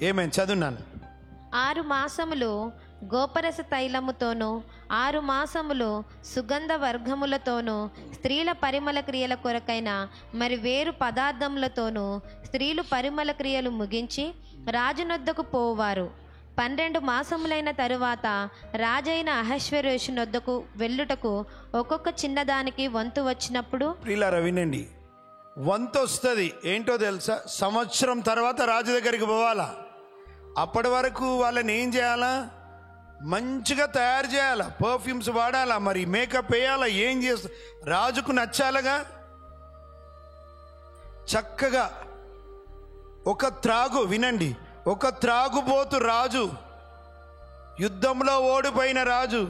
ఏమేం చదువున్నాను. 6 మాసములు గోపరస తైలముతోనూ 6 మాసములు సుగంధ వర్గములతోనూ స్త్రీల పరిమళ క్రియల కొరకైన మరి వేరు పదార్థములతోనూ స్త్రీలు పరిమళ క్రియలు ముగించి రాజునొద్దకు పోవారు. 12 మాసములైన తరువాత రాజైన అహశ్వేరోషు నొద్దకు వెళ్ళుటకు ఒక్కొక్క చిన్నదానికి వంతు వచ్చినప్పుడు, ప్రియులారా వినండి, వంతు వస్తుంది. ఏంటో తెలుసా? సంవత్సరం తర్వాత రాజు దగ్గరికి పోవాలా. అప్పటి వరకు వాళ్ళని ఏం చేయాలా? మంచిగా తయారు చేయాలా, పర్ఫ్యూమ్స్ వాడాలా, మరి మేకప్ వేయాలా, ఏం చేస్తా, రాజుకు నచ్చాలగా. చక్కగా ఒక త్రాగు, వినండి, ఒక త్రాగుబోతు రాజు, యుద్ధంలో ఓడిపోయిన రాజు,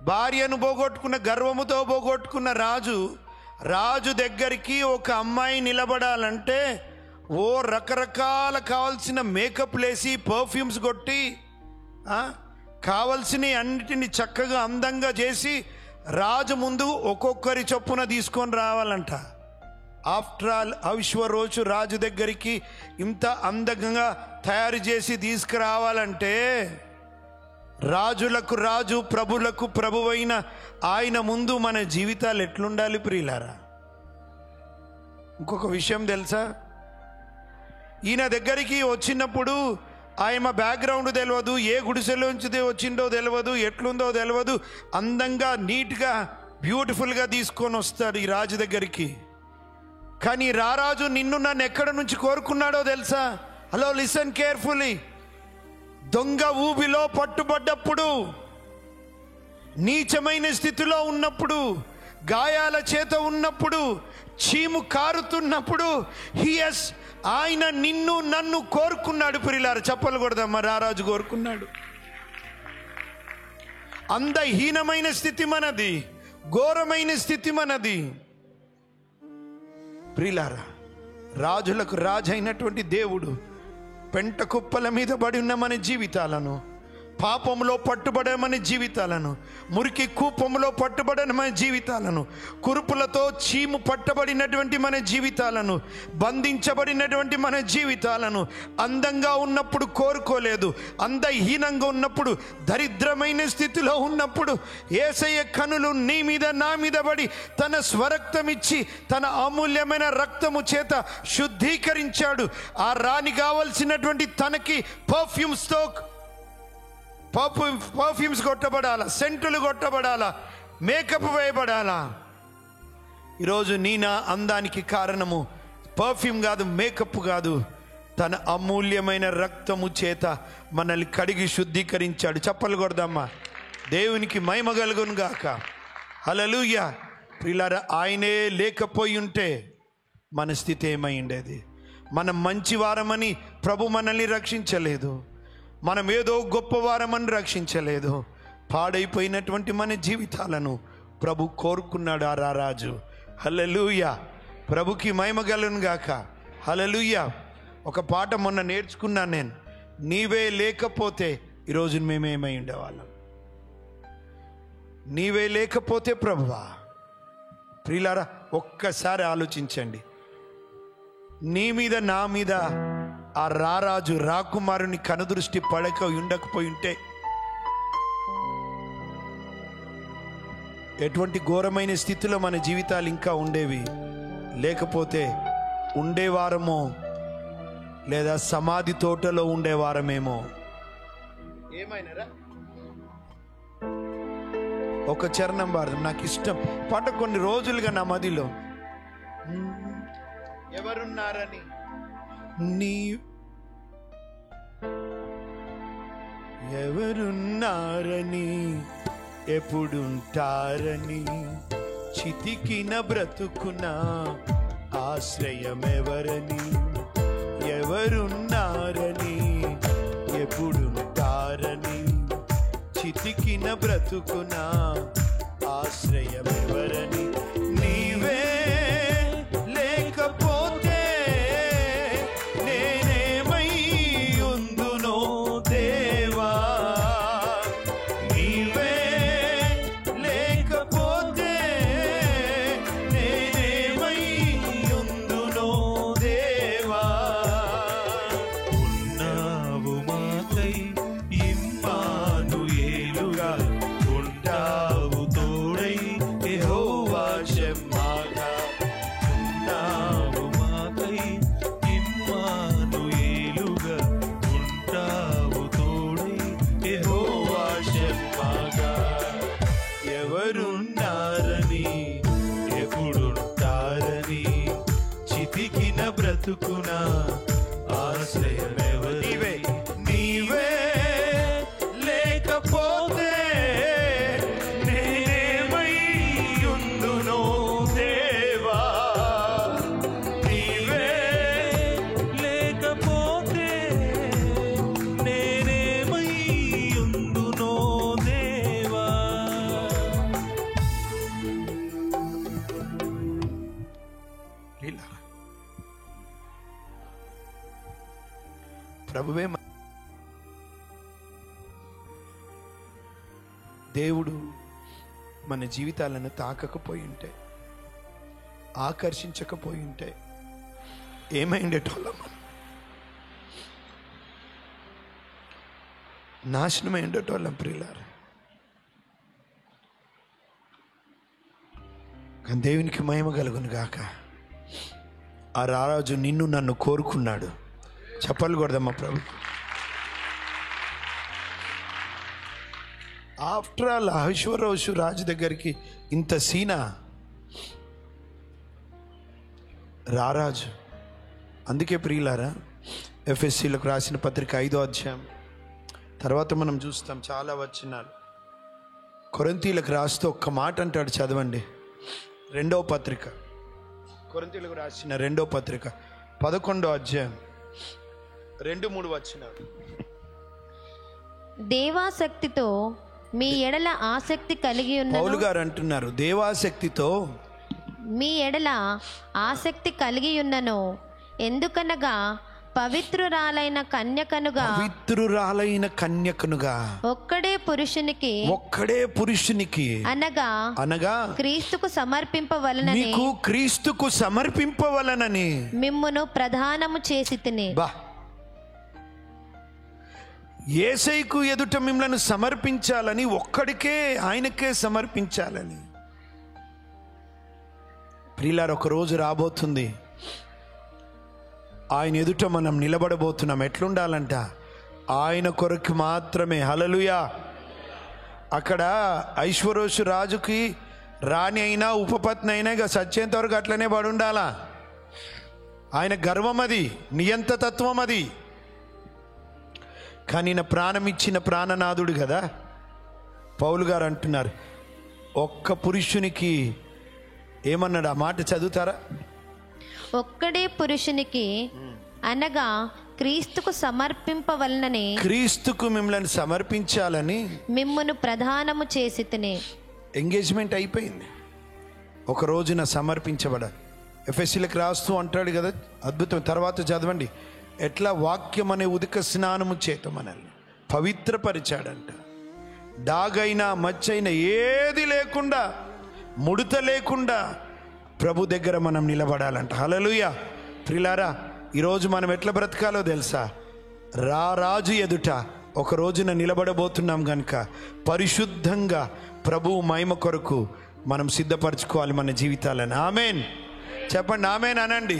భార్యను పోగొట్టుకున్న, గర్వముతో పోగొట్టుకున్న రాజు దగ్గరికి ఒక అమ్మాయి నిలబడాలంటే రకరకాల కావాల్సిన మేకప్ లేసి పర్ఫ్యూమ్స్ కొట్టి కావలసిన అన్నిటిని చక్కగా అందంగా చేసి రాజు ముందు ఒక్కొక్కరి చొప్పున తీసుకొని రావాలంట. ఆఫ్టర్ ఆల్ అహశ్వేరోషు రాజు దగ్గరికి ఇంత అందంగా తయారు చేసి తీసుకురావాలంటే రాజులకు రాజు, ప్రభులకు ప్రభువైన ఆయన ముందు మన జీవితాలు ఎట్లుండాలి ప్రియులారా? ఇంకొక విషయం తెలుసా? ఈయన దగ్గరికి వచ్చినప్పుడు ఆయన బ్యాక్గ్రౌండ్ తెలియదు, ఏ గుడిసెలోంచి వచ్చిందో తెలియదు, ఎట్లుందో తెలియదు, అందంగా నీట్గా బ్యూటిఫుల్గా తీసుకొని వస్తాడు ఈ రాజు దగ్గరికి. కానీ రారాజు నిన్ను నన్ను ఎక్కడ నుంచి కోరుకున్నాడో తెలుసా? Hello, listen carefully. దొంగ ఊబిలో పట్టుబడ్డప్పుడు, నీచమైన స్థితిలో ఉన్నప్పుడు, గాయాల చేత ఉన్నప్పుడు, చీము కారుతున్నప్పుడు ఆయన నిన్ను నన్ను కోరుకున్నాడు. ప్రియులారా చప్పలు కొడదామా? రారాజు కోరుకున్నాడు. అందహీనమైన స్థితి మనది, ఘోరమైన స్థితి మనది. ప్రియులారా, రాజులకు రాజు అయినటువంటి దేవుడు పెంట కుప్పల మీద పడి ఉన్న మన జీవితాలను, పాపంలో పట్టుబడే మన జీవితాలను, మురికి కూపంలో పట్టుబడిన మన జీవితాలను, కురుపులతో చీము పట్టబడినటువంటి మన జీవితాలను, బంధించబడినటువంటి మన జీవితాలను అందంగా ఉన్నప్పుడు కోరుకోలేదు, అందహీనంగా ఉన్నప్పుడు, దరిద్రమైన స్థితిలో ఉన్నప్పుడు యేసయ్య కనులు నీ మీద నా మీద పడి తన స్వరక్తం ఇచ్చి తన అమూల్యమైన రక్తము చేత శుద్ధీకరించాడు. ఆ రాణి కావలసినటువంటి తనకి పర్ఫ్యూమ్స్ కొట్టబడాలా, సెంటులు కొట్టబడాలా, మేకప్ వేయబడాలా. ఈరోజు నా అందానికి కారణము పర్ఫ్యూమ్ కాదు, మేకప్ కాదు, తన అమూల్యమైన రక్తము చేత మనల్ని కడిగి శుద్ధీకరించాడు. చప్పలు కొడదామా? దేవునికి మహిమ కలుగును గాక. హల్లెలూయా. ప్రియులారా, ఆయనే లేకపోయి ఉంటే మన స్థితి ఏమై ఉండేది? మనం మంచివారమని ప్రభు మనల్ని రక్షించలేదు, మనం ఏదో గొప్పవారమని రక్షించలేదు. పాడైపోయినటువంటి మన జీవితాలను ప్రభు కోరుకున్నాడు ఆ రారాజు. హల్లెలూయా. ప్రభుకి మహిమ కలుగును గాక. హల్లెలూయా. ఒక పాట మొన్న నేర్చుకున్నాను నేను. నీవే లేకపోతే ఈరోజు మేమేమై ఉండేవాళ్ళం? నీవే లేకపోతే ప్రభువా. ప్రియులారా, ఒక్కసారి ఆలోచించండి. నీ మీద నా మీద ఆ రారాజు రాకుమారుని కనుదృష్టి పడక ఉండకపోయి ఉంటే ఎటువంటి ఘోరమైన స్థితిలో మన జీవితాలు ఇంకా ఉండేవి. లేకపోతే ఉండేవారమో, లేదా సమాధి తోటలో ఉండేవారమేమో. ఏమైనారా? ఒక చరణం భారతం నాకు ఇష్టం పాట, కొన్ని రోజులుగా నా మదిలో. ఎవరున్నారని ఎవరున్నారని, ఎప్పుడుంటారని, చితికిన బ్రతుకున ఆశ్రయమెవరని, ఎవరున్నారని, ఎప్పుడుంటారని, చితికిన బ్రతుకున ఆశ్రయమెవరని. నీవే లేకపోతే నేనేమై ఉందునో దేవా, నీవే లేకపోతే నేనేమై ఉందునో దేవా. బ్రతుకునా ఆశ్రయమెవరు? నీవే నీవే లేకపోతే నేనేమై ఉందునో దేవా. నీవే లేకపోతే నేనేమై ఉందునో దేవా. ఇలా ప్రభువే దేవుడు మన జీవితాలను తాకకపోయి ఉంటే, ఆకర్షించకపోయి ఉంటే ఏమైండేటోళ్ళం మనం? నాశనమై ఉండేటోళ్ళం ప్రియులారా. కానీ దేవునికి మహిమ కలుగును గాక. ఆ రారాజు నిన్ను నన్ను కోరుకున్నాడు. చెప్పలు కొడదమ్మా ప్రభు. ఆఫ్టర్ ఆల్ అహశ్వరోషు రాజు దగ్గరికి ఇంత సీనా రారాజు. అందుకే ప్రియులారా, ఎఫ్ఎస్సీలకు రాసిన పత్రిక 5వ అధ్యాయం తర్వాత మనం చూస్తాం చాలా వచనాలు. కొరింథీలకు రాస్తూ ఒక్క మాట అంటాడు, చదవండి. 2వ పత్రిక, కొరింథీలకు రాసిన 2వ పత్రిక 11వ అధ్యాయం 2-3 వచనాలు. దేవాసక్తితో మీ ఎడల ఆసక్తి కలిగి ఉన్న పౌలు గారు అంటున్నారు, దేవాసక్తితో మీ ఎడల ఆసక్తి కలిగి ఉన్నను. ఎందుకనగా పవిత్రురాలైన కన్యకనుగా ఒక్కడే పురుషునికి అనగా క్రీస్తుకు సమర్పింపవలనని మిమ్మును ప్రధానము చేసి తిని. యేసయ్యకు ఎదుట మిమ్మల్ని సమర్పించాలని, ఒక్కడికే ఆయనకే సమర్పించాలని. ప్రియులారా, ఒక రోజు రాబోతుంది, ఆయన ఎదుట మనం నిలబడబోతున్నాం. ఎట్లుండాలంట? ఆయన కొరకు మాత్రమే. హల్లెలూయా. అక్కడ ఐశ్వరోషు రాజుకి రాణి అయినా ఉపపత్ని అయినా ఇక సచ్చేంత వరకు అట్లనే పడి ఉండాలా. ఆయన గర్వం అది, నియంతతత్వం అది. కానీ నా ప్రాణం ఇచ్చిన ప్రాణనాథుడు కదా. పౌలు గారు అంటున్నారు, ఒక్క పురుషునికి ఏమన్నాడు? ఆ మాట చదువుతారా? ఒక్కడే పురుషునికి అనగా క్రీస్తుకు సమర్పింపవలనని, క్రీస్తుకు మిమ్మల్ని సమర్పించాలని మిమ్మును ప్రధానము చేసి తిని. ఎంగేజ్మెంట్ అయిపోయింది, ఒక రోజున సమర్పించబడాలి. ఎఫ్ఎస్సీలకు రాస్తూ అంటాడు కదా, అద్భుతం. తర్వాత చదవండి, ఎట్లా వాక్యం అనే ఉదక స్నానము చేత మనల్ని పవిత్రపరిచాడంట. డాగైనా మచ్చైనా ఏది లేకుండా, ముడత లేకుండా ప్రభు దగ్గర మనం నిలబడాలంట. హల్లెలూయా. ప్రియులారా, ఈరోజు మనం ఎట్లా బ్రతకాలో తెలుసా? రాజు ఎదుట ఒక రోజున నిలబడబోతున్నాం గనుక పరిశుద్ధంగా ప్రభువు మహిమ కొరకు మనం సిద్ధపరచుకోవాలి మన జీవితాలను. ఆమెన్ చెప్పండి, ఆమెన్ అనండి.